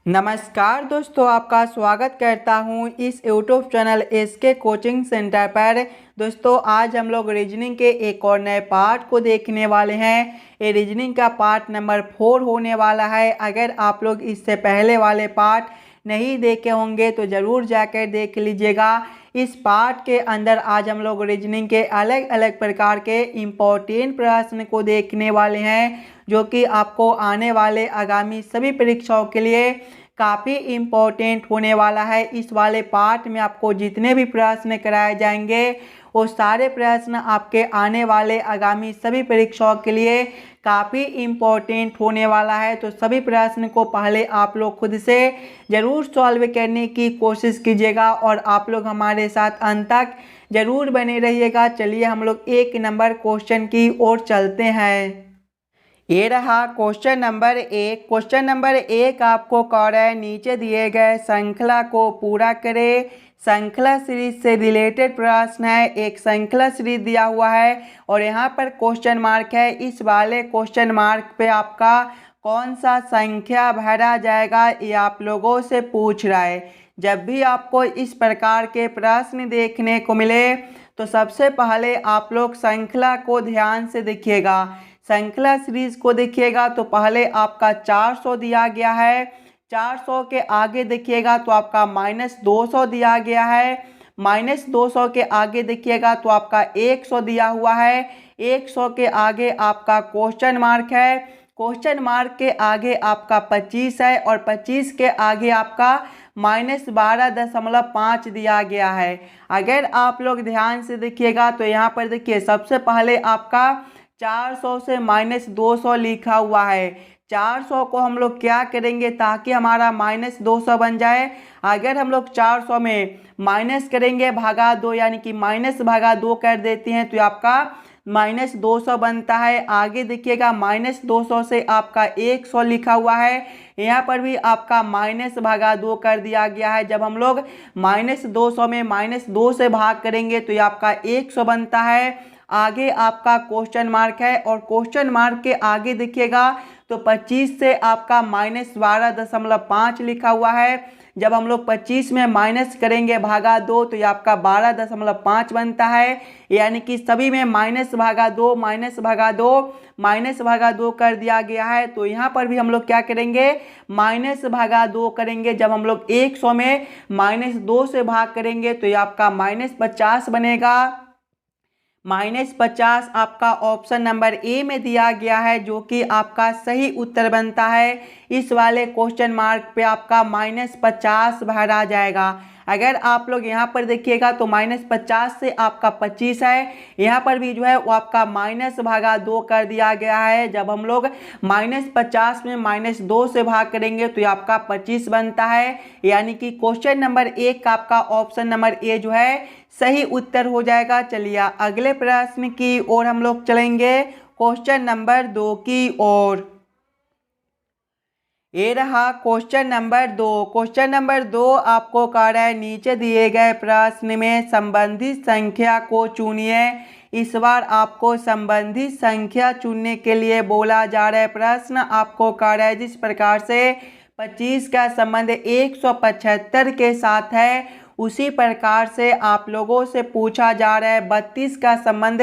नमस्कार दोस्तों, आपका स्वागत करता हूं इस YouTube channel SK coaching centre पर। दोस्तों आज हम लोग रीजनिंग के एक और नए पार्ट को देखने वाले हैं। ये रीजनिंग का पार्ट नंबर 4 होने वाला है। अगर आप लोग इससे पहले वाले पार्ट नहीं देखे होंगे तो ज़रूर जाकर देख लीजिएगा। इस पार्ट के अंदर आज हम लोग रीजनिंग के अलग अलग प्रकार के इम्पोर्टेंट प्रश्न को देखने वाले हैं, जो कि आपको आने वाले आगामी सभी परीक्षाओं के लिए काफ़ी इम्पोर्टेंट होने वाला है। इस वाले पार्ट में आपको जितने भी प्रश्न कराए जाएंगे वो सारे प्रश्न आपके आने वाले आगामी सभी परीक्षाओं के लिए काफ़ी इम्पोर्टेंट होने वाला है। तो सभी प्रश्न को पहले आप लोग खुद से ज़रूर सॉल्व करने की कोशिश कीजिएगा और आप लोग हमारे साथ अंत तक ज़रूर बने रहिएगा। चलिए हम लोग एक नंबर क्वेश्चन की ओर चलते हैं। ये रहा क्वेश्चन नंबर 1। क्वेश्चन नंबर 1 आपको कह रहा है नीचे दिए गए श्रृंखला को पूरा करें। श्रृंखला सीरीज से रिलेटेड प्रश्न है। एक श्रृंखला सीरीज दिया हुआ है और यहाँ पर क्वेश्चन मार्क है। इस वाले क्वेश्चन मार्क पे आपका कौन सा संख्या भरा जाएगा ये आप लोगों से पूछ रहा है। जब भी आपको इस प्रकार के प्रश्न देखने को मिले तो सबसे पहले आप लोग श्रृंखला को ध्यान से देखिएगा। श्रृंखला सीरीज को देखिएगा तो पहले आपका 400 दिया गया है। 400 के आगे देखिएगा तो आपका -200 दिया गया है। -200 के आगे देखिएगा तो आपका 100 दिया हुआ है। 100 के आगे आपका क्वेश्चन मार्क है। क्वेश्चन मार्क के आगे आपका 25 है और 25 के आगे आपका -12.5 दिया गया है। अगर आप लोग ध्यान से देखिएगा तो यहाँ पर देखिए सबसे पहले आपका 400 से -200 लिखा हुआ है। 400 को हम लोग क्या करेंगे ताकि हमारा -200 बन जाए। अगर हम लोग 400 में माइनस करेंगे भागा 2 यानी कि -2 कर देते हैं तो आपका -200 बनता है। आगे देखिएगा -200 से आपका 100 लिखा हुआ है। यहाँ पर भी आपका -2 कर दिया गया है। जब हम लोग -200 में -2 से भाग करेंगे तो ये आपका 100 बनता है। आगे आपका क्वेश्चन मार्क है और क्वेश्चन मार्क के आगे देखिएगा तो 25 से आपका -12.5 लिखा हुआ है। जब हम लोग 25 में माइनस करेंगे भागा 2 तो ये आपका 12.5 बनता है। यानी कि सभी में -2 कर दिया गया है। तो यहाँ पर भी हम लोग क्या करेंगे -2 करेंगे। जब हम लोग 100 में -2 से भाग करेंगे तो ये आपका -50 बनेगा। -50 आपका ऑप्शन नंबर ए में दिया गया है, जो कि आपका सही उत्तर बनता है। इस वाले क्वेश्चन मार्क पे आपका -50 भरा जाएगा। अगर आप लोग यहाँ पर देखिएगा तो -50 से आपका 25 है। यहाँ पर भी जो है वो आपका -2 कर दिया गया है। जब हम लोग -50 में -2 से भाग करेंगे तो ये आपका 25 बनता है। यानी कि क्वेश्चन नंबर 1 का आपका ऑप्शन नंबर ए जो है सही उत्तर हो जाएगा। चलिए अगले प्रश्न की ओर हम लोग चलेंगे, क्वेश्चन नंबर 2 की ओर। ये रहा क्वेश्चन नंबर 2। क्वेश्चन नंबर 2 आपको कह रहा है नीचे दिए गए प्रश्न में संबंधित संख्या को चुनिए। इस बार आपको संबंधित संख्या चुनने के लिए बोला जा रहा है। प्रश्न आपको कह रहा है जिस प्रकार से 25 का संबंध 175 के साथ है, उसी प्रकार से आप लोगों से पूछा जा रहा है 32 का संबंध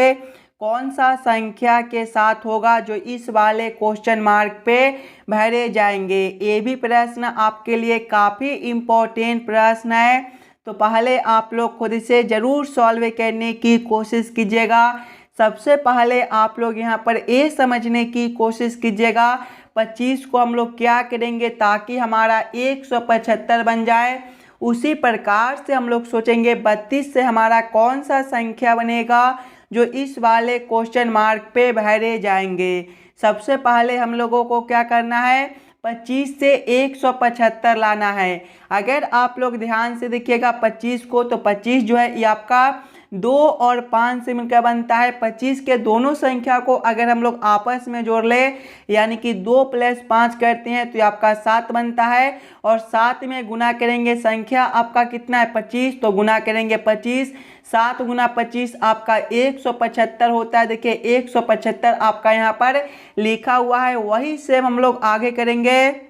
कौन सा संख्या के साथ होगा, जो इस वाले क्वेश्चन मार्क पे भरे जाएंगे। ये भी प्रश्न आपके लिए काफ़ी इम्पोर्टेंट प्रश्न है। तो पहले आप लोग खुद से ज़रूर सॉल्व करने की कोशिश कीजिएगा। सबसे पहले आप लोग यहाँ पर ये समझने की कोशिश कीजिएगा 25 को हम लोग क्या करेंगे ताकि हमारा 175 बन जाए। उसी प्रकार से हम लोग सोचेंगे 32 से हमारा कौन सा संख्या बनेगा जो इस वाले क्वेश्चन मार्क पे भरे जाएंगे। सबसे पहले हम लोगों को क्या करना है 25 से 175 लाना है। अगर आप लोग ध्यान से देखिएगा 25 को तो 25 जो है ये आपका 2 और 5 से मिलकर बनता है। 25 के दोनों संख्या को अगर हम लोग आपस में जोड़ ले यानी कि 2 + 5 करते हैं तो ये आपका 7 बनता है। और 7 में गुना करेंगे संख्या आपका कितना है 25, तो गुना करेंगे 25। 7 × 25 आपका 175 होता है। देखिए 175 आपका यहाँ पर लिखा हुआ है। वही सेम हम लोग आगे करेंगे।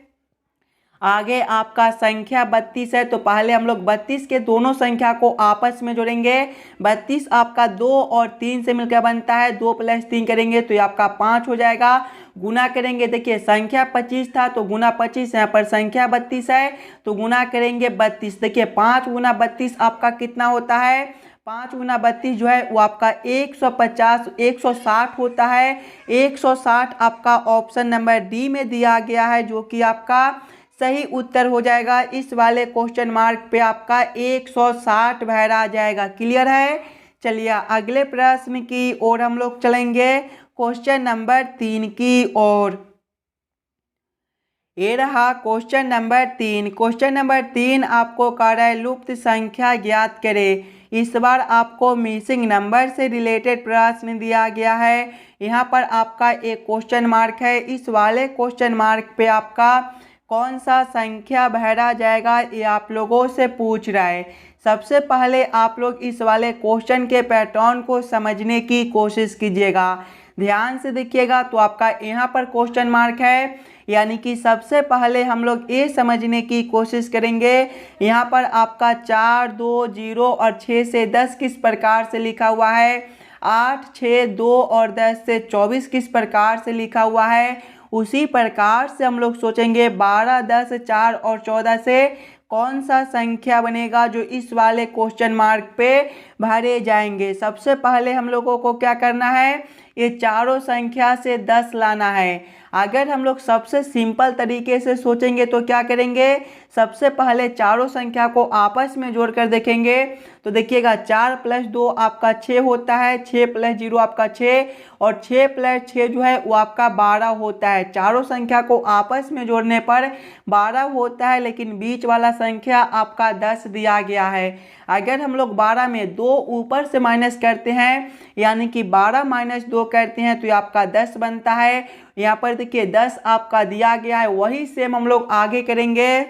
आगे आपका संख्या 32 है, तो पहले हम लोग 32 के दोनों संख्या को आपस में जोड़ेंगे। 32 आपका 2 और 3 से मिलकर बनता है, 2 + 3 करेंगे तो ये आपका 5 हो जाएगा। गुना करेंगे, देखिए संख्या 25 था तो गुना 25, यहाँ पर संख्या 32 है तो गुना करेंगे 32। देखिए 5 गुना 32 आपका कितना होता है, 5 गुना 32 जो है वो आपका 150 160 होता है। 160 आपका ऑप्शन नंबर डी में दिया गया है, जो कि आपका सही उत्तर हो जाएगा। इस वाले क्वेश्चन मार्क पे आपका 160 भैर आ जाएगा। क्लियर है। चलिए अगले प्रश्न की ओर हम लोग चलेंगे, क्वेश्चन नंबर 3 की ओर। ये रहा क्वेश्चन नंबर 3। क्वेश्चन नंबर 3 आपको कह रहा है लुप्त संख्या ज्ञात करें। इस बार आपको मिसिंग नंबर से रिलेटेड प्रश्न दिया गया है। यहाँ पर आपका एक क्वेश्चन मार्क है। इस वाले क्वेश्चन मार्क पे आपका कौन सा संख्या भरा जाएगा ये आप लोगों से पूछ रहा है। सबसे पहले आप लोग इस वाले क्वेश्चन के पैटर्न को समझने की कोशिश कीजिएगा, ध्यान से देखिएगा। तो आपका यहाँ पर क्वेश्चन मार्क है, यानी कि सबसे पहले हम लोग ये समझने की कोशिश करेंगे यहाँ पर आपका 4, 2, 0 और 6 से 10 किस प्रकार से लिखा हुआ है, 8, 6, 2 और 10 से 24 किस प्रकार से लिखा हुआ है। उसी प्रकार से हम लोग सोचेंगे 12, 10, 4 और 14 से कौन सा संख्या बनेगा जो इस वाले क्वेश्चन मार्क पे भरे जाएंगे। सबसे पहले हम लोगों को क्या करना है, ये चारों संख्या से 10 लाना है। अगर हम लोग सबसे सिंपल तरीके से सोचेंगे तो क्या करेंगे, सबसे पहले चारों संख्या को आपस में जोड़कर देखेंगे तो देखिएगा 4 + 2 आपका 6 होता है, 6 + 0 आपका 6 और 6 + 6 जो है वो आपका 12 होता है। चारों संख्या को आपस में जोड़ने पर 12 होता है, लेकिन बीच वाला संख्या आपका 10 दिया गया है। अगर हम लोग 12 में 2 ऊपर से माइनस करते हैं, यानी कि 12 - 2 करते हैं तो ये आपका 10 बनता है। यहाँ पर देखिए 10 आपका दिया गया है, वही सेम हम लोग आगे करेंगे।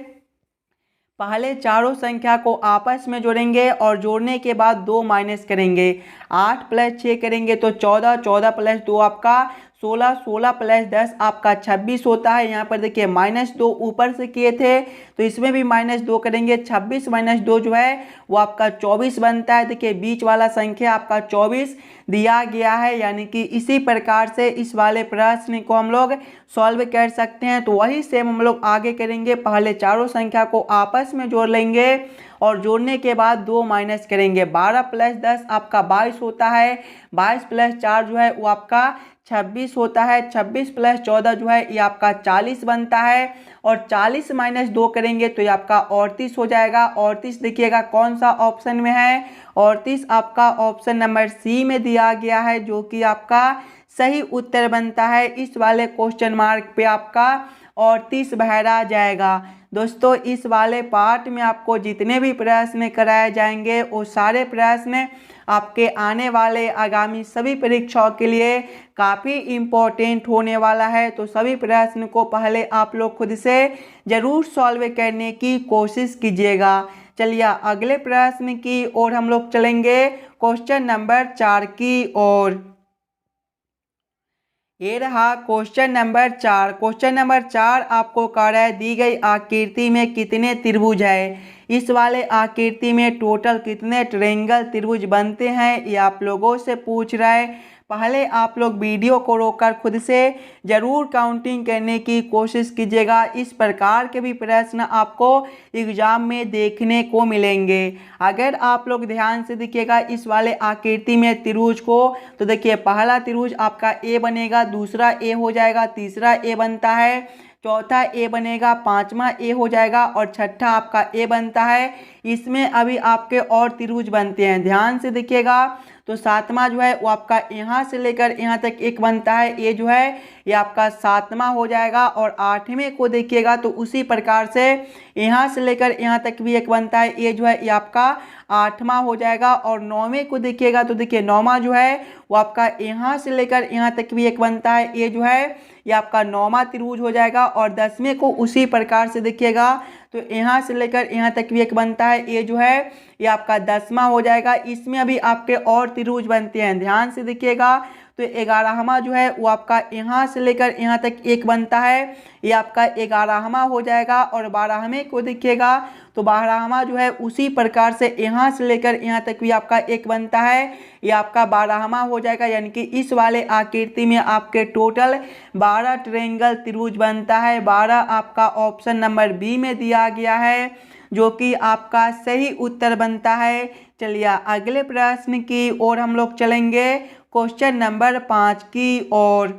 पहले चारों संख्या को आपस में जोड़ेंगे और जोड़ने के बाद 2 माइनस करेंगे। 8 + 6 करेंगे तो 14, 14 + 2 आपका 16, 16 + 10 आपका 26 होता है। यहाँ पर देखिए -2 ऊपर से किए थे तो इसमें भी -2 करेंगे, 26 - 2 जो है वो आपका 24 बनता है। देखिए बीच वाला संख्या आपका 24 दिया गया है, यानी कि इसी प्रकार से इस वाले प्रश्न को हम लोग सॉल्व कर सकते हैं। तो वही सेम हम लोग आगे करेंगे, पहले चारों संख्या को आपस में जोड़ लेंगे और जोड़ने के बाद 2 माइनस करेंगे। 12 + 10 आपका 22 होता है, 22 + 4 जो है वो आपका 26 होता है, 26 + 14 जो है ये आपका 40 बनता है और 40 - 2 करेंगे तो ये आपका 38 हो जाएगा। 38 देखिएगा कौन सा ऑप्शन में है, 38 आपका ऑप्शन नंबर सी में दिया गया है, जो कि आपका सही उत्तर बनता है। इस वाले क्वेश्चन मार्क पे आपका 38 भरा जाएगा। दोस्तों इस वाले पार्ट में आपको जितने भी प्रश्न कराए जाएंगे वो सारे प्रश्न आपके आने वाले आगामी सभी परीक्षाओं के लिए काफ़ी इम्पोर्टेंट होने वाला है। तो सभी प्रश्न को पहले आप लोग खुद से ज़रूर सॉल्व करने की कोशिश कीजिएगा। चलिए अगले प्रश्न की ओर हम लोग चलेंगे, क्वेश्चन नंबर 4 की ओर। ये रहा क्वेश्चन नंबर 4। क्वेश्चन नंबर 4 आपको कह रहा है दी गई आकृति में कितने त्रिभुज है। इस वाले आकृति में टोटल कितने ट्रायंगल त्रिभुज बनते हैं ये आप लोगों से पूछ रहा है। पहले आप लोग वीडियो को रोककर खुद से ज़रूर काउंटिंग करने की कोशिश कीजिएगा। इस प्रकार के भी प्रश्न आपको एग्जाम में देखने को मिलेंगे। अगर आप लोग ध्यान से देखिएगा इस वाले आकृति में त्रिभुज को, तो देखिए पहला त्रिभुज आपका ए बनेगा, दूसरा ए हो जाएगा, तीसरा ए बनता है, चौथा ए बनेगा, पांचवा ए हो जाएगा और छठा आपका ए बनता है। इसमें अभी आपके और त्रिभुज बनते हैं, ध्यान से देखिएगा। तो सातवां जो है वो आपका यहाँ से लेकर यहाँ तक एक बनता है, ये जो है ये आपका सातवां हो जाएगा। और आठवें को देखिएगा तो उसी प्रकार से यहाँ से लेकर यहाँ तक भी एक बनता है, ये जो है ये आपका आठवां हो जाएगा। और नौवें को देखिएगा तो देखिए नौवां जो है वो आपका यहाँ से लेकर यहाँ तक भी एक बनता है, ये जो है ये आपका नौवां त्रिभुज हो जाएगा। और 10वें को उसी प्रकार से देखिएगा तो यहाँ से लेकर यहाँ तक भी एक बनता है, ये जो है ये आपका 10वां हो जाएगा। इसमें अभी आपके और त्रिभुज बनते हैं, ध्यान से देखिएगा। तो 11वां जो है वो आपका यहाँ से लेकर यहाँ तक 1 बनता है, ये आपका 11वां हो जाएगा। और 12वें को देखिएगा तो 12वां जो है उसी प्रकार से यहाँ से लेकर यहाँ तक भी आपका 1 बनता है, ये आपका 12वां हो जाएगा। यानी कि इस वाले आकृति में आपके टोटल 12 ट्रायंगल त्रिभुज बनता है। 12 आपका ऑप्शन नंबर बी में दिया गया है, जो कि आपका सही उत्तर बनता है। चलिए अगले प्रश्न की ओर हम लोग चलेंगे, क्वेश्चन नंबर 5 की ओर।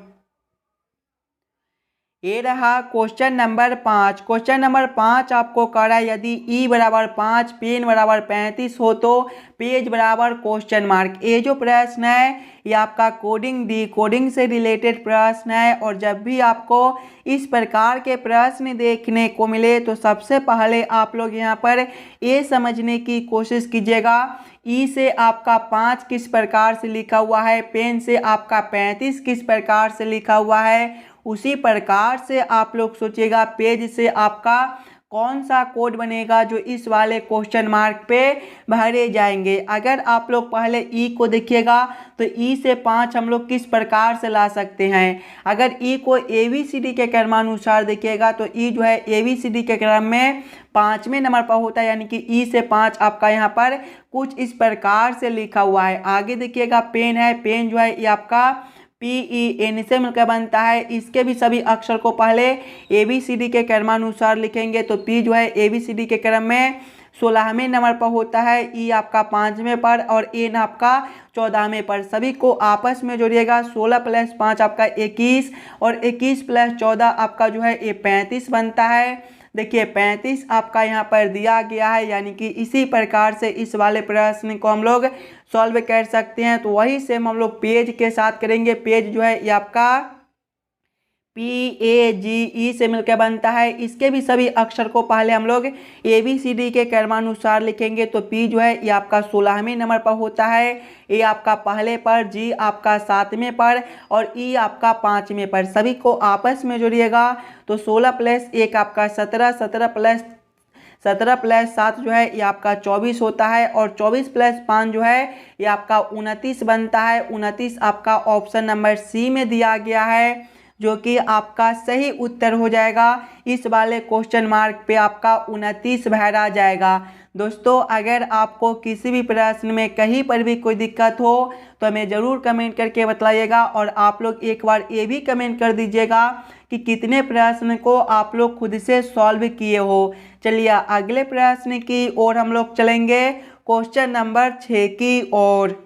ये रहा क्वेश्चन नंबर 5। क्वेश्चन नंबर 5 आपको कह रहा है यदि ई बराबर 5 पेन बराबर 35 हो तो पेज बराबर क्वेश्चन मार्क। ये जो प्रश्न है ये आपका कोडिंग डी कोडिंग से रिलेटेड प्रश्न है। और जब भी आपको इस प्रकार के प्रश्न देखने को मिले तो सबसे पहले आप लोग यहाँ पर ये समझने की कोशिश कीजिएगा, ई से आपका 5 किस प्रकार से लिखा हुआ है, पेन से आपका 35 किस प्रकार से लिखा हुआ है, उसी प्रकार से आप लोग सोचिएगा पेज से आपका कौन सा कोड बनेगा जो इस वाले क्वेश्चन मार्क पे भरे जाएंगे। अगर आप लोग पहले ई को देखिएगा तो ई से 5 हम लोग किस प्रकार से ला सकते हैं। अगर ई को ABCD के क्रमानुसार देखिएगा तो ई जो है ABCD के क्रम में 5वें नंबर पर होता है, यानी कि ई से 5 आपका यहाँ पर कुछ इस प्रकार से लिखा हुआ है। आगे देखिएगा पेन है, पेन जो है ये आपका PEN से मिलकर बनता है। इसके भी सभी अक्षर को पहले ABCD के क्रमानुसार लिखेंगे तो P जो है ABCD के क्रम में 16वें नंबर पर होता है, E आपका 5वें पर और N आपका 14वें पर। सभी को आपस में जोड़िएगा, 16 + 5 आपका 21 और 21 + 14 आपका जो है ये 35 बनता है। देखिए 35 आपका यहाँ पर दिया गया है, यानी कि इसी प्रकार से इस वाले प्रश्न को हम लोग सॉल्व कर सकते हैं। तो वही सेम हम लोग पेज के साथ करेंगे। पेज जो है ये आपका PAGE से मिलकर बनता है। इसके भी सभी अक्षर को पहले हम लोग ABCD के क्रमानुसार लिखेंगे तो P जो है ये आपका 16वें नंबर पर होता है, A आपका पहले पर, G आपका 7वें पर और E आपका 5वें पर। सभी को आपस में जोड़िएगा तो 16 + 1 आपका 17, 17 + 7 जो है ये आपका 24 होता है और 24 + 5 जो है ये आपका 29 बनता है। 29 आपका ऑप्शन नंबर C में दिया गया है, जो कि आपका सही उत्तर हो जाएगा। इस वाले क्वेश्चन मार्क पे आपका 29 भरा जाएगा। दोस्तों अगर आपको किसी भी प्रश्न में कहीं पर भी कोई दिक्कत हो तो हमें ज़रूर कमेंट करके बताइएगा। और आप लोग एक बार ये भी कमेंट कर दीजिएगा कि कितने प्रश्न को आप लोग खुद से सॉल्व किए हो। चलिए अगले प्रश्न की ओर हम लोग चलेंगे, क्वेश्चन नंबर 6 की ओर।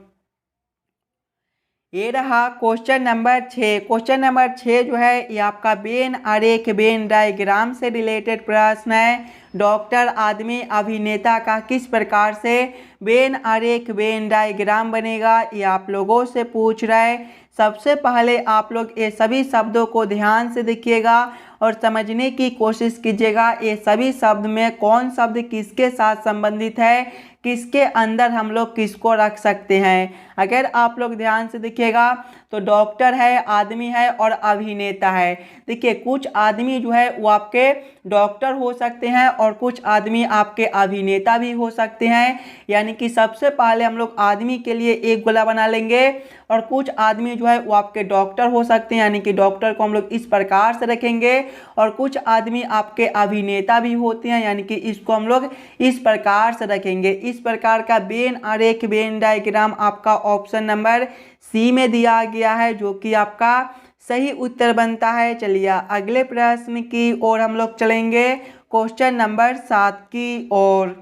ये रहा क्वेश्चन नंबर 6। क्वेश्चन नंबर 6 जो है ये आपका वेन आरेख वेन डायग्राम से रिलेटेड प्रश्न है। डॉक्टर, आदमी, अभिनेता का किस प्रकार से वेन आरेख वेन डायग्राम बनेगा, ये आप लोगों से पूछ रहा है। सबसे पहले आप लोग ये सभी शब्दों को ध्यान से देखिएगा और समझने की कोशिश कीजिएगा ये सभी शब्द में कौन शब्द किसके साथ संबंधित है, किसके अंदर हम लोग किसको रख सकते हैं। अगर आप लोग ध्यान से देखिएगा तो डॉक्टर है, आदमी है और अभिनेता है। देखिए कुछ आदमी जो है वो आपके डॉक्टर हो सकते हैं और कुछ आदमी आपके अभिनेता भी हो सकते हैं। यानी कि सबसे पहले हम लोग आदमी के लिए एक गोला बना लेंगे और कुछ आदमी जो है वो आपके डॉक्टर हो सकते हैं, यानी कि डॉक्टर को हम लोग इस प्रकार से रखेंगे। और कुछ आदमी आपके अभिनेता भी होते हैं, यानी कि इसको हम लोग इस प्रकार से रखेंगे। इस प्रकार का वेन आरेख वेन डायग्राम आपका ऑप्शन नंबर C में दिया गया है, जो कि आपका सही उत्तर बनता है। चलिए अगले प्रश्न की ओर हम लोग चलेंगे, क्वेश्चन नंबर 7 की ओर।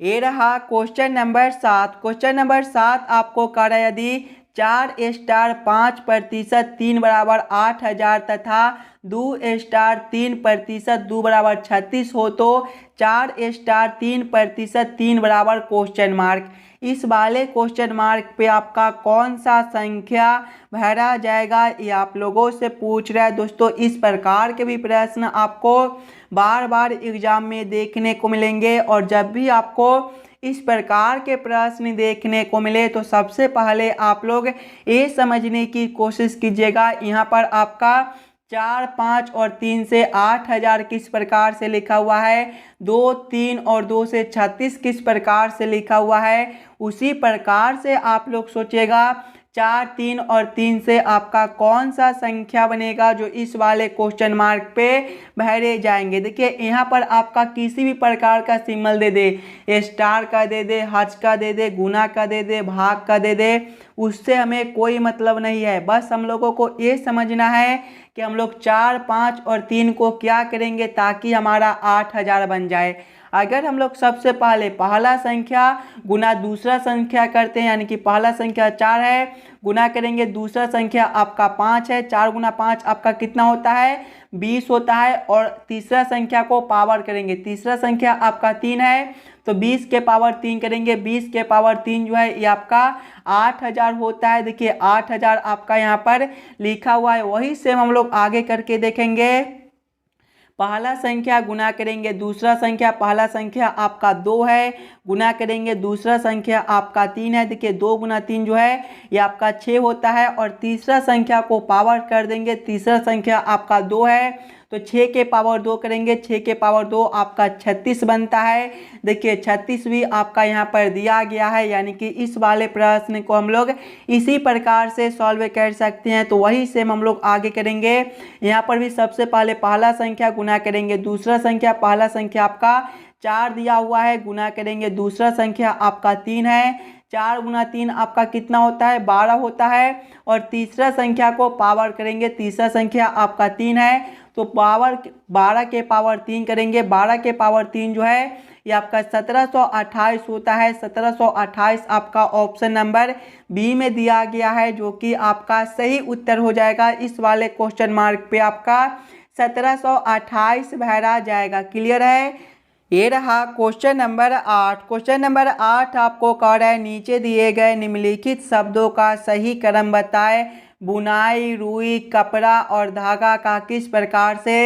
ये रहा क्वेश्चन नंबर 7। क्वेश्चन नंबर 7 आपको कह रहा है यदि 4 स्टार 5% 3 बराबर 8000 तथा 2 स्टार 3% 2 बराबर 36 हो तो 4 स्टार 3% 3 बराबर क्वेश्चन मार्क। इस वाले क्वेश्चन मार्क पे आपका कौन सा संख्या भरा जाएगा, ये आप लोगों से पूछ रहा है। दोस्तों इस प्रकार के भी प्रश्न आपको बार बार एग्जाम में देखने को मिलेंगे और जब भी आपको इस प्रकार के प्रश्न देखने को मिले तो सबसे पहले आप लोग ये समझने की कोशिश कीजिएगा यहाँ पर आपका 4, 5 और 3 से 8000 किस प्रकार से लिखा हुआ है, 2, 3 और 2 से 36 किस प्रकार से लिखा हुआ है। उसी प्रकार से आप लोग सोचिएगा 4, 3 और 3 से आपका कौन सा संख्या बनेगा जो इस वाले क्वेश्चन मार्क पे भरे जाएंगे। देखिए यहाँ पर आपका किसी भी प्रकार का सिंबल दे दे, स्टार का दे दे, हज का दे दे, गुना का दे दे, भाग का दे दे, उससे हमें कोई मतलब नहीं है। बस हम लोगों को ये समझना है कि हम लोग 4, 5 और 3 को क्या करेंगे ताकि हमारा 8000 बन जाए। अगर हम लोग सबसे पहले पहला संख्या गुना दूसरा संख्या करते हैं, यानी कि पहला संख्या 4 है, गुना करेंगे दूसरा संख्या आपका 5 है, 4 गुना 5 आपका कितना होता है 20 होता है, और तीसरा संख्या को पावर करेंगे, तीसरा संख्या आपका 3 है तो 20 के पावर 3 करेंगे, 20 के पावर 3 जो है ये आपका 8000 होता है। देखिए 8000 आपका यहाँ पर लिखा हुआ है। वही सेम हम लोग आगे करके देखेंगे। पहला संख्या गुना करेंगे दूसरा संख्या, पहला संख्या आपका 2 है, गुना करेंगे दूसरा संख्या आपका 3 है। देखिए 2 गुना 3 जो है ये आपका 6 होता है, और तीसरा संख्या को पावर कर देंगे, तीसरा संख्या आपका 2 है तो 6 के पावर 2 करेंगे, 6 के पावर 2 आपका 36 बनता है। देखिए 36 भी आपका यहाँ पर दिया गया है, यानी कि इस वाले प्रश्न को हम लोग इसी प्रकार से सॉल्व कर सकते हैं। तो वही सेम हम लोग आगे करेंगे। यहाँ पर भी सबसे पहले पहला संख्या गुना करेंगे दूसरा संख्या, पहला संख्या आपका 4 दिया हुआ है, गुना करेंगे दूसरा संख्या आपका 3 है, 4 गुना 3 आपका कितना होता है 12 होता है, और तीसरा संख्या को पावर करेंगे, तीसरा संख्या आपका 3 है तो पावर 12 के पावर 3 करेंगे, 12 के पावर 3 जो है ये आपका 1728 होता है। 1728 आपका ऑप्शन नंबर बी में दिया गया है, जो कि आपका सही उत्तर हो जाएगा। इस वाले क्वेश्चन मार्क पे आपका 1728 भरा जाएगा। क्लियर है। ये रहा क्वेश्चन नंबर 8। क्वेश्चन नंबर 8 आपको कह रहा है नीचे दिए गए निम्नलिखित शब्दों का सही क्रम बताएं। बुनाई, रुई, कपड़ा और धागा का किस प्रकार से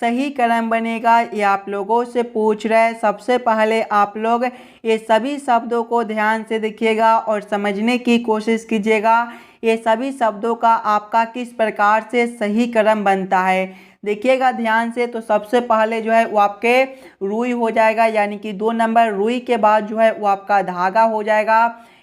सही क्रम बनेगा, ये आप लोगों से पूछ रहे हैं। सबसे पहले आप लोग ये सभी शब्दों को ध्यान से देखिएगा और समझने की कोशिश कीजिएगा। ये सभी शब्दों का आपका किस प्रकार से सही क्रम बनता है, देखिएगा ध्यान से। तो सबसे पहले जो है वो आपके रुई हो जाएगा, यानी कि 2 नंबर। रुई के बाद जो है वो आपका धागा हो जाएगा,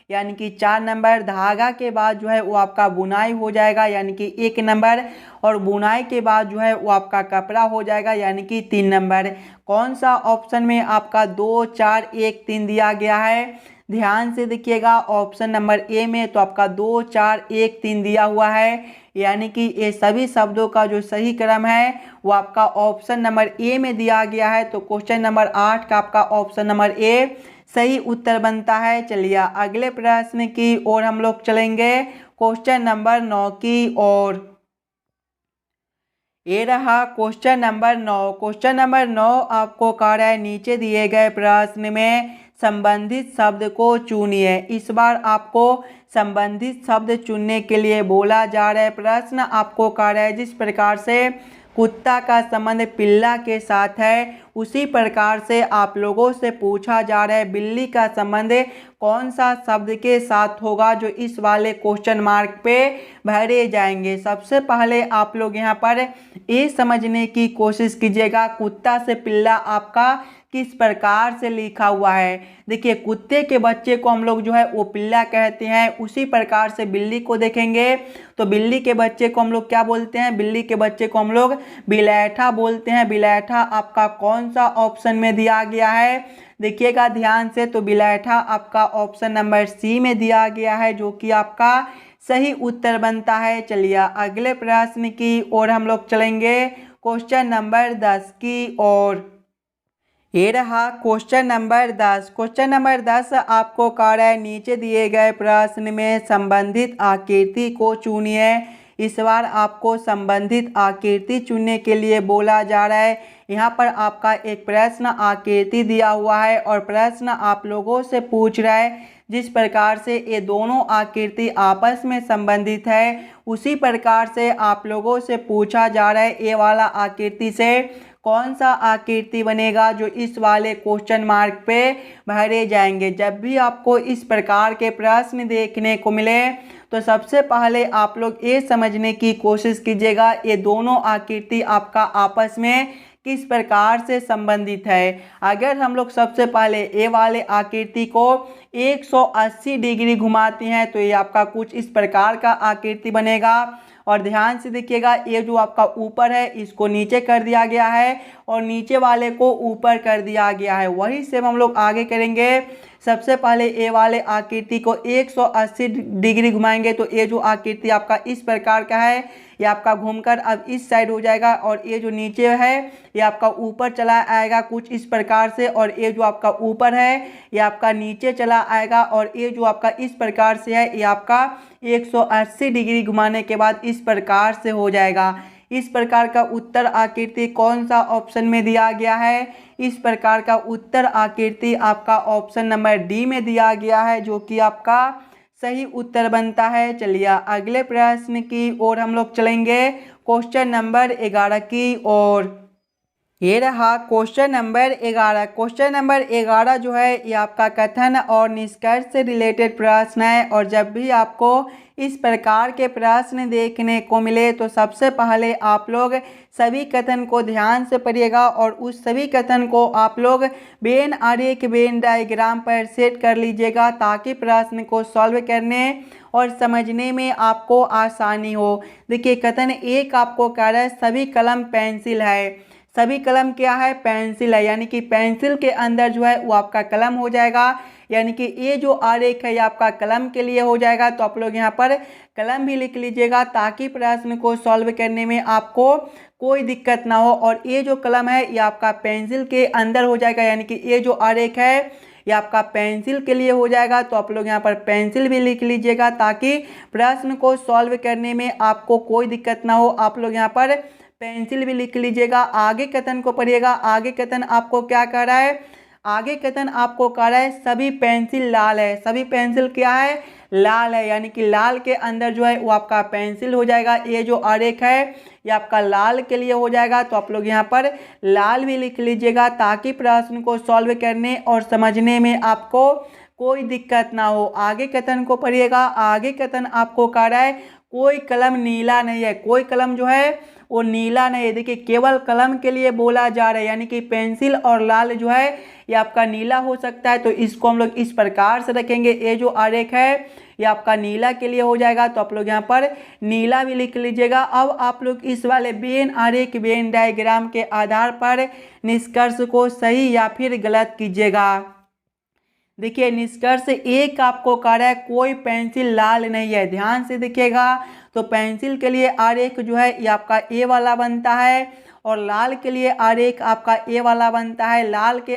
यानी कि 4 नंबर। धागा के बाद जो है वो आपका बुनाई हो जाएगा, यानी कि 1 नंबर। और बुनाई के बाद जो है वो आपका कपड़ा हो जाएगा, यानी कि 3 नंबर। कौन सा ऑप्शन में आपका 2, 4, 1, 3 दिया गया है, ध्यान से देखिएगा। ऑप्शन नंबर ए में तो आपका 2, 4, 1, 3 दिया हुआ है, यानी कि ये सभी शब्दों का जो सही क्रम है वो आपका ऑप्शन नंबर ए में दिया गया है। तो क्वेश्चन नंबर 8 का आपका ऑप्शन नंबर ए सही उत्तर बनता है। चलिए अगले प्रश्न की ओर हम लोग चलेंगे, क्वेश्चन नंबर 9 की ओर। ये रहा क्वेश्चन नंबर 9। क्वेश्चन नंबर 9 आपको कह रहा है नीचे दिए गए प्रश्न में संबंधित शब्द को चुनिए। इस बार आपको संबंधित शब्द चुनने के लिए बोला जा रहा है। प्रश्न आपको कह रहा है जिस प्रकार से कुत्ता का संबंध पिल्ला के साथ है, उसी प्रकार से आप लोगों से पूछा जा रहा है बिल्ली का संबंध कौन सा शब्द के साथ होगा जो इस वाले क्वेश्चन मार्क पे भरे जाएंगे। सबसे पहले आप लोग यहाँ पर ये समझने की कोशिश कीजिएगा कुत्ता से पिल्ला आपका किस प्रकार से लिखा हुआ है। देखिए कुत्ते के बच्चे को हम लोग जो है वो पिल्ला कहते हैं, उसी प्रकार से बिल्ली को देखेंगे तो बिल्ली के बच्चे को हम लोग क्या बोलते हैं, बिल्ली के बच्चे को हम लोग बिलैठा बोलते हैं। बिलैठा आपका कौन सा ऑप्शन में दिया गया है, देखिएगा ध्यान से। तो बिलैठा आपका ऑप्शन नंबर सी में दिया गया है, जो कि आपका सही उत्तर बनता है। चलिए अगले प्रश्न की ओर हम लोग चलेंगे, क्वेश्चन नंबर 10 की ओर। ये रहा क्वेश्चन नंबर 10। क्वेश्चन नंबर 10 आपको कह रहा है नीचे दिए गए प्रश्न में संबंधित आकृति को चुनिए। इस बार आपको संबंधित आकृति चुनने के लिए बोला जा रहा है। यहाँ पर आपका एक प्रश्न आकृति दिया हुआ है और प्रश्न आप लोगों से पूछ रहा है जिस प्रकार से ये दोनों आकृति आपस में संबंधित है, उसी प्रकार से आप लोगों से पूछा जा रहा है ये वाला आकृति से कौन सा आकृति बनेगा जो इस वाले क्वेश्चन मार्क पे भरे जाएंगे। जब भी आपको इस प्रकार के प्रश्न देखने को मिले तो सबसे पहले आप लोग ये समझने की कोशिश कीजिएगा ये दोनों आकृति आपका आपस में किस प्रकार से संबंधित है। अगर हम लोग सबसे पहले ए वाले आकृति को 180 डिग्री घुमाते हैं तो ये आपका कुछ इस प्रकार का आकृति बनेगा। और ध्यान से देखिएगा, ये जो आपका ऊपर है इसको नीचे कर दिया गया है और नीचे वाले को ऊपर कर दिया गया है। वही सेम हम लोग आगे करेंगे। सबसे पहले ए वाले आकृति को 180 डिग्री घुमाएंगे तो ये जो आकृति आपका इस प्रकार का है ये आपका घूमकर अब इस साइड हो जाएगा और ये जो नीचे है ये आपका ऊपर चला आएगा कुछ इस प्रकार से, और ये जो आपका ऊपर है ये आपका नीचे चला आएगा और ये जो आपका इस प्रकार से है ये आपका 180 डिग्री घुमाने के बाद इस प्रकार से हो जाएगा। इस प्रकार का उत्तर आकृति कौन सा ऑप्शन में दिया गया है? इस प्रकार का उत्तर आकृति आपका ऑप्शन नंबर डी में दिया गया है, जो कि आपका सही उत्तर बनता है। चलिए अगले प्रश्न की ओर हम लोग चलेंगे, क्वेश्चन नंबर 11 की ओर। ये रहा क्वेश्चन नंबर 11। क्वेश्चन नंबर 11 जो है ये आपका कथन और निष्कर्ष से रिलेटेड प्रश्न है। और जब भी आपको इस प्रकार के प्रश्न देखने को मिले तो सबसे पहले आप लोग सभी कथन को ध्यान से पढ़िएगा और उस सभी कथन को आप लोग वेन आरेख वेन डायग्राम पर सेट कर लीजिएगा, ताकि प्रश्न को सॉल्व करने और समझने में आपको आसानी हो। देखिए कथन एक आपको कह रहा है सभी कलम पेंसिल है। सभी कलम क्या है? पेंसिल है, यानी कि पेंसिल के अंदर जो है वो आपका कलम हो जाएगा, यानी कि ये जो आरेख है ये आपका कलम के लिए हो जाएगा। तो आप लोग यहाँ पर कलम भी लिख लीजिएगा ताकि प्रश्न को सॉल्व करने में आपको कोई दिक्कत ना हो। और ये जो कलम है ये आपका पेंसिल के अंदर हो जाएगा, यानी कि ये जो आरेख है ये आपका पेंसिल के लिए हो जाएगा। तो आप लोग यहाँ पर पेंसिल भी लिख लीजिएगा ताकि प्रश्न को सॉल्व करने में आपको कोई दिक्कत ना हो। आप लोग यहाँ पर पेंसिल भी लिख लीजिएगा। आगे कथन को पढ़िएगा। आगे कथन आपको क्या कह रहा है? आगे कथन आपको कह रहा है सभी पेंसिल लाल है। सभी पेंसिल क्या है? लाल है, यानी कि लाल के अंदर जो है वो आपका पेंसिल हो जाएगा। ये जो आरेख है ये आपका लाल के लिए हो जाएगा। तो आप लोग यहाँ पर लाल भी लिख लीजिएगा ताकि प्रश्न को सॉल्व करने और समझने में आपको कोई दिक्कत ना हो। आगे कथन को पढ़िएगा। आगे कथन आपको कह रहा है कोई कलम नीला नहीं है। कोई कलम जो है वो नीला नहीं है। देखिए केवल कलम के लिए बोला जा रहा है, यानी कि पेंसिल और लाल जो है ये आपका नीला हो सकता है। तो इसको हम लोग इस प्रकार से रखेंगे, ये जो आरेख है ये आपका नीला के लिए हो जाएगा। तो आप लोग यहाँ पर नीला भी लिख लीजिएगा। अब आप लोग इस वाले वेन आरेख वेन डायग्राम के आधार पर निष्कर्ष को सही या फिर गलत कीजिएगा। देखिए निष्कर्ष एक आपको कह रहा है कोई पेंसिल लाल नहीं है। ध्यान से देखिएगा, तो पेंसिल के लिए आरेख जो है ये आपका ए वाला बनता है और लाल के लिए आरेख आपका ए वाला बनता है। लाल के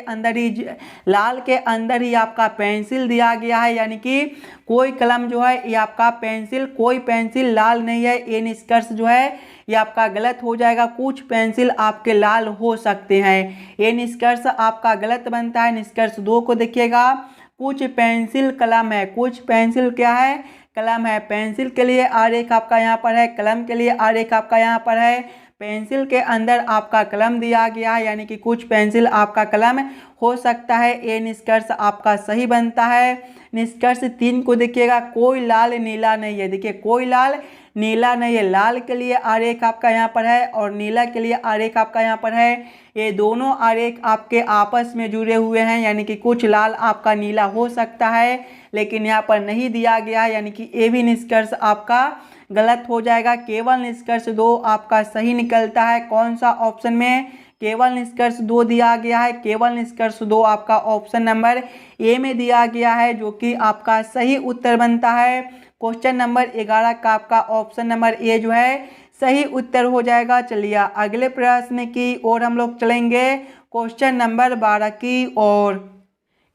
अंदर ही आपका पेंसिल दिया गया है, यानी कि कोई कलम जो है ये आपका पेंसिल, कोई पेंसिल लाल नहीं है। ये निष्कर्ष जो है ये आपका गलत हो जाएगा। कुछ पेंसिल आपके लाल हो सकते हैं, ये निष्कर्ष आपका गलत बनता है। निष्कर्ष 2 को देखिएगा, कुछ पेंसिल कलम है। कुछ पेंसिल क्या है? कलम है। पेंसिल के लिए आरेख आपका यहाँ पर है, कलम के लिए आरेख आपका यहाँ पर है। पेंसिल के अंदर आपका कलम दिया गया है, यानी कि कुछ पेंसिल आपका कलम हो सकता है। ये निष्कर्ष आपका सही बनता है। निष्कर्ष 3 को देखिएगा, कोई लाल नीला नहीं है। देखिए कोई लाल नीला नहीं है। लाल के लिए आरेख आपका यहाँ पर है और नीला के लिए आरेख आपका यहाँ पर है। ये दोनों आरेख आपके आपस में जुड़े हुए हैं, यानी कि कुछ लाल आपका नीला हो सकता है, लेकिन यहाँ पर नहीं दिया गया है, यानी कि ये भी निष्कर्ष आपका गलत हो जाएगा। केवल निष्कर्ष 2 आपका सही निकलता है। कौन सा ऑप्शन में? केवल निष्कर्ष 2 दिया गया है। केवल निष्कर्ष 2 आपका ऑप्शन नंबर ए में दिया गया है, जो कि आपका सही उत्तर बनता है। क्वेश्चन नंबर 11 का आपका ऑप्शन नंबर ए जो है सही उत्तर हो जाएगा। चलिए अगले प्रश्न की ओर हम लोग चलेंगे, क्वेश्चन नंबर 12 की ओर।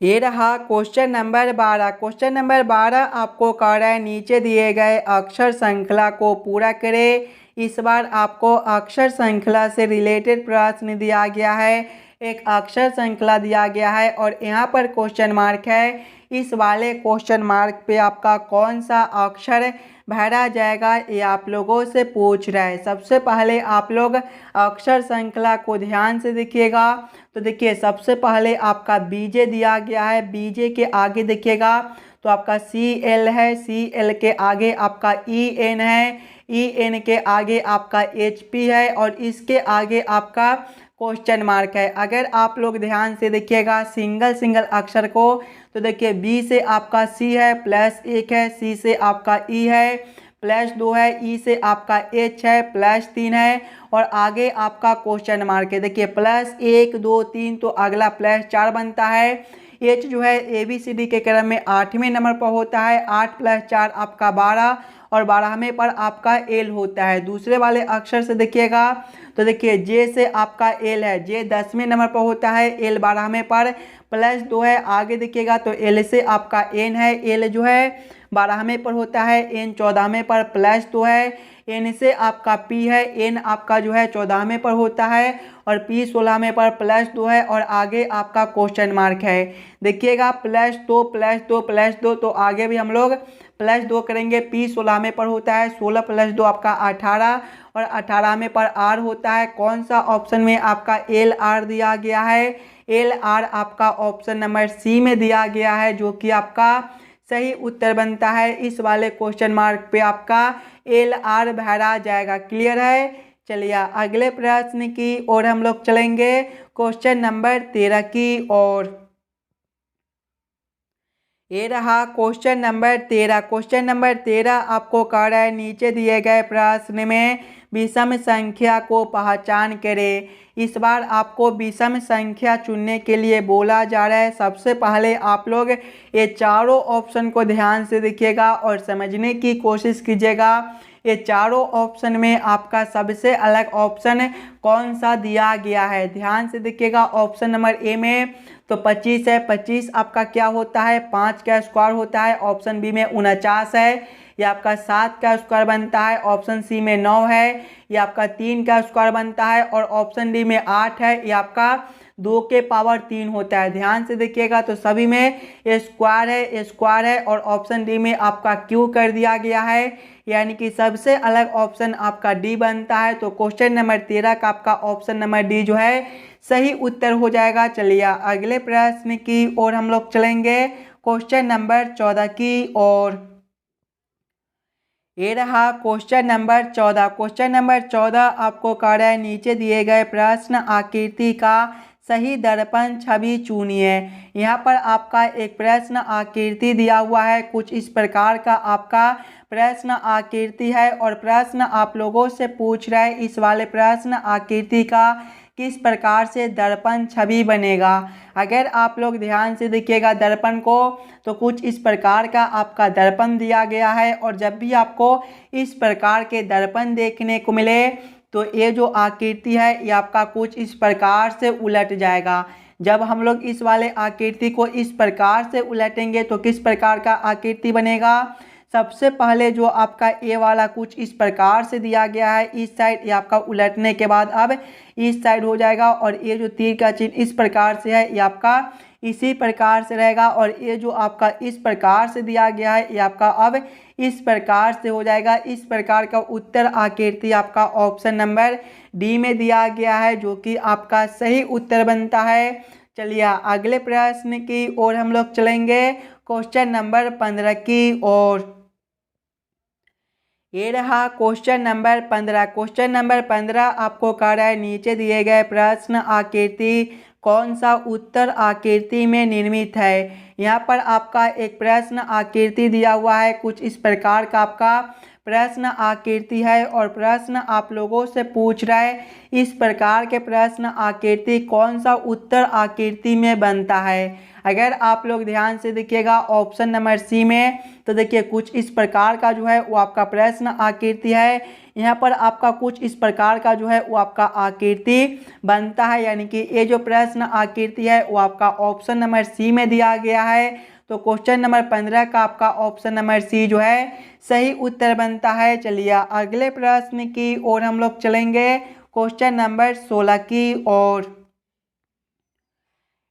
ये रहा क्वेश्चन नंबर 12। क्वेश्चन नंबर 12 आपको कह रहा है नीचे दिए गए अक्षर श्रृंखला को पूरा करें। इस बार आपको अक्षर श्रृंखला से रिलेटेड प्रश्न दिया गया है। एक अक्षर श्रृंखला दिया गया है और यहाँ पर क्वेश्चन मार्क है। इस वाले क्वेश्चन मार्क पे आपका कौन सा अक्षर भरा जाएगा ये आप लोगों से पूछ रहा है। सबसे पहले आप लोग अक्षर श्रृंखला को ध्यान से देखिएगा। तो देखिए सबसे पहले आपका बीजे दिया गया है। बीजे के आगे देखिएगा तो आपका CL है। CL के आगे आपका EN है। EN के आगे आपका HP है और इसके आगे आपका क्वेश्चन मार्क है। अगर आप लोग ध्यान से देखिएगा सिंगल अक्षर को, तो देखिए बी से आपका सी है, +1 है, सी से आपका ई है, +2 है, ई से आपका एच है, +3 है और आगे आपका क्वेश्चन मार्क है। देखिए +1 2 3 तो अगला +4 बनता है। एच जो है ABCD के क्रम में 8वें नंबर पर होता है। 8 + 4 आपका 12 और 12वें पर आपका एल होता है। दूसरे वाले अक्षर से देखिएगा तो देखिए जे से आपका एल है, जे 10वें नंबर पर होता है, एल 12वें पर, +2 है। आगे देखिएगा तो एल से आपका एन है, एल जो है 12वें पर होता है, एन 14वें पर, +2 है। एन से आपका पी है, एन आपका जो है 14वें पर होता है और पी 16वें पर, +2 है और आगे आपका क्वेश्चन मार्क है। देखिएगा +2 +2 +2 तो आगे भी हम लोग +2 करेंगे। पी 16वें पर होता है, 16 + 2 आपका 18 और 18वें पर आर होता है। कौन सा ऑप्शन में आपका एल आर दिया गया है? एल आर आपका ऑप्शन नंबर सी में दिया गया है, जो कि आपका सही उत्तर बनता है। इस वाले क्वेश्चन मार्क पे आपका एल आर भरा जाएगा। क्लियर है? चलिए अगले प्रश्न की ओर हम लोग चलेंगे, क्वेश्चन नंबर 13 की ओर। ये रहा क्वेश्चन नंबर 13। क्वेश्चन नंबर 13 आपको कह रहा है नीचे दिए गए प्रश्न में विषम संख्या को पहचान करें। इस बार आपको विषम संख्या चुनने के लिए बोला जा रहा है। सबसे पहले आप लोग ये चारों ऑप्शन को ध्यान से देखिएगा और समझने की कोशिश कीजिएगा। ये चारों ऑप्शन में आपका सबसे अलग ऑप्शन कौन सा दिया गया है? ध्यान से देखिएगा। ऑप्शन नंबर ए में तो 25 है, 25 आपका क्या होता है? 5 का स्क्वायर होता है। ऑप्शन बी में 49 है, ये आपका 7 का स्क्वायर बनता है। ऑप्शन सी में 9 है, ये आपका 3 का स्क्वायर बनता है और ऑप्शन डी में 8 है, ये आपका 2 के पावर 3 होता है। ध्यान से देखिएगा तो सभी में स्क्वायर है और ऑप्शन डी में आपका क्यू कर दिया गया है, यानी कि सबसे अलग ऑप्शन आपका डी बनता है। तो क्वेश्चन नंबर 13 का आपका ऑप्शन नंबर डी जो है सही उत्तर हो जाएगा। चलिए अगले प्रश्न की ओर हम लोग चलेंगे, क्वेश्चन नंबर 14 की ओर। ये रहा क्वेश्चन नंबर 14। क्वेश्चन नंबर 14 आपको कह रहा है नीचे दिए गए प्रश्न आकृति का सही दर्पण छवि चुनिए। यहाँ पर आपका एक प्रश्न आकृति दिया हुआ है। कुछ इस प्रकार का आपका प्रश्न आकृति है और प्रश्न आप लोगों से पूछ रहा है इस वाले प्रश्न आकृति का किस प्रकार से दर्पण छवि बनेगा। अगर आप लोग ध्यान से देखिएगा दर्पण को, तो कुछ इस प्रकार का आपका दर्पण दिया गया है और जब भी आपको इस प्रकार के दर्पण देखने को मिले तो ये जो आकृति है ये आपका कुछ इस प्रकार से उलट जाएगा। जब हम लोग इस वाले आकृति को इस प्रकार से उलटेंगे तो किस प्रकार का आकृति बनेगा? सबसे पहले जो आपका ए वाला कुछ इस प्रकार से दिया गया है इस साइड, ये आपका उलटने के बाद अब इस साइड हो जाएगा और ये जो तीर का चिन्ह इस प्रकार से है ये आपका इसी प्रकार से रहेगा और ये जो आपका इस प्रकार से दिया गया है ये आपका अब इस प्रकार से हो जाएगा। इस प्रकार का उत्तर आकृति आपका ऑप्शन नंबर डी में दिया गया है, जो कि आपका सही उत्तर बनता है। चलिए अगले प्रश्न की ओर हम लोग चलेंगे, क्वेश्चन नंबर 15 की ओर। ये रहा क्वेश्चन नंबर 15। क्वेश्चन नंबर 15 आपको कह रहा है नीचे दिए गए प्रश्न आकृति कौन सा उत्तर आकृति में निर्मित है। यहाँ पर आपका एक प्रश्न आकृति दिया हुआ है। कुछ इस प्रकार का आपका प्रश्न आकृति है और प्रश्न आप लोगों से पूछ रहा है इस प्रकार के प्रश्न आकृति कौन सा उत्तर आकृति में बनता है। अगर आप लोग ध्यान से देखिएगा ऑप्शन नंबर सी में, तो देखिए कुछ इस प्रकार का जो है वो आपका प्रश्न आकृति है। यहाँ पर आपका कुछ इस प्रकार का जो है वो आपका आकृति बनता है, यानी कि ये जो प्रश्न आकृति है वो आपका ऑप्शन नंबर सी में दिया गया है। तो क्वेश्चन नंबर 15 का आपका ऑप्शन नंबर सी जो है सही उत्तर बनता है। चलिए अगले प्रश्न की ओर हम लोग चलेंगे, क्वेश्चन नंबर 16 की ओर।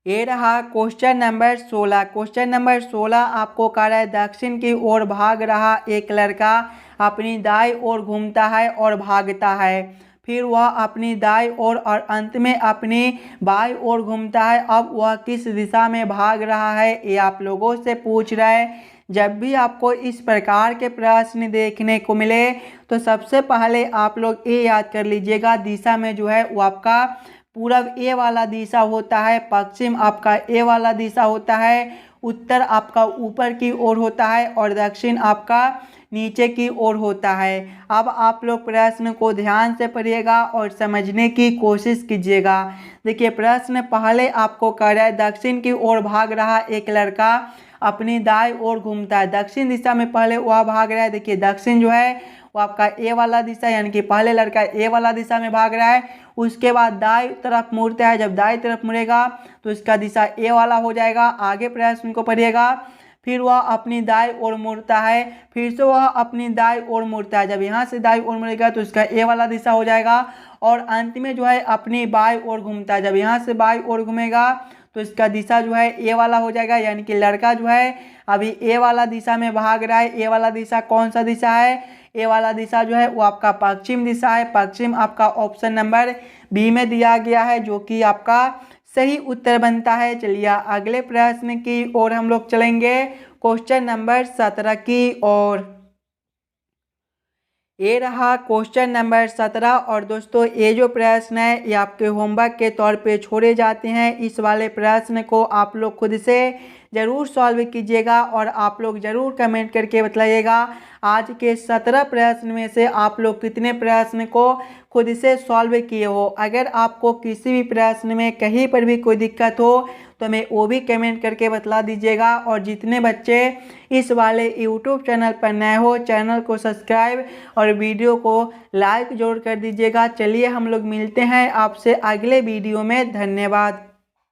ये रहा क्वेश्चन नंबर 16। क्वेश्चन नंबर 16 आपको कह रहा है दक्षिण की ओर भाग रहा एक लड़का अपनी दाई ओर घूमता है और भागता है, फिर वह अपनी दाई ओर और अंत में अपनी बाई ओर घूमता है। अब वह किस दिशा में भाग रहा है ये आप लोगों से पूछ रहा है। जब भी आपको इस प्रकार के प्रश्न देखने को मिले तो सबसे पहले आप लोग ये याद कर लीजिएगा दिशा में जो है वो आपका पूरब ए वाला दिशा होता है, पश्चिम आपका ए वाला दिशा होता है, उत्तर आपका ऊपर की ओर होता है और दक्षिण आपका नीचे की ओर होता है। अब आप लोग प्रश्न को ध्यान से पढ़िएगा और समझने की कोशिश कीजिएगा। देखिए प्रश्न पहले आपको कह रहा है दक्षिण की ओर भाग रहा एक लड़का अपनी दाईं ओर घूमता है। दक्षिण दिशा में पहले वह भाग रहा है। देखिए दक्षिण जो है वो आपका ए वाला दिशा, यानी कि पहले लड़का ए वाला दिशा में भाग रहा है। उसके बाद दाईं तरफ मुड़ता है। जब दाईं तरफ मुड़ेगा तो इसका दिशा ए वाला हो जाएगा। आगे प्रश्न को पढ़िएगा। फिर वह अपनी दाईं ओर मुड़ता है, फिर से वह अपनी दाईं ओर मुड़ता है। जब यहाँ से दाईं ओर मुड़ेगा तो इसका ए वाला दिशा हो जाएगा और अंत में जो है अपनी बाईं ओर घूमता है। जब यहाँ से बाईं ओर घूमेगा तो इसका दिशा जो है ए वाला हो जाएगा, यानी कि लड़का जो है अभी ए वाला दिशा में भाग रहा है। ए वाला दिशा कौन सा दिशा है? ए वाला दिशा जो है वो आपका पश्चिम दिशा है। पश्चिम आपका ऑप्शन नंबर बी में दिया गया है, जो कि आपका सही उत्तर बनता है। चलिए अगले प्रश्न की ओर हम लोग चलेंगे, क्वेश्चन नंबर 17 की ओर। ये रहा क्वेश्चन नंबर 17 और दोस्तों ये जो प्रश्न है ये आपके होमवर्क के तौर पे छोड़े जाते हैं। इस वाले प्रश्न को आप लोग खुद से ज़रूर सॉल्व कीजिएगा और आप लोग ज़रूर कमेंट करके बताइएगा आज के 17 प्रश्न में से आप लोग कितने प्रश्न को खुद से सॉल्व किए हो। अगर आपको किसी भी प्रश्न में कहीं पर भी कोई दिक्कत हो तो हमें वो भी कमेंट करके बतला दीजिएगा। और जितने बच्चे इस वाले यूट्यूब चैनल पर नए हो चैनल को सब्सक्राइब और वीडियो को लाइक जरूर कर दीजिएगा। चलिए हम लोग मिलते हैं आपसे अगले वीडियो में। धन्यवाद।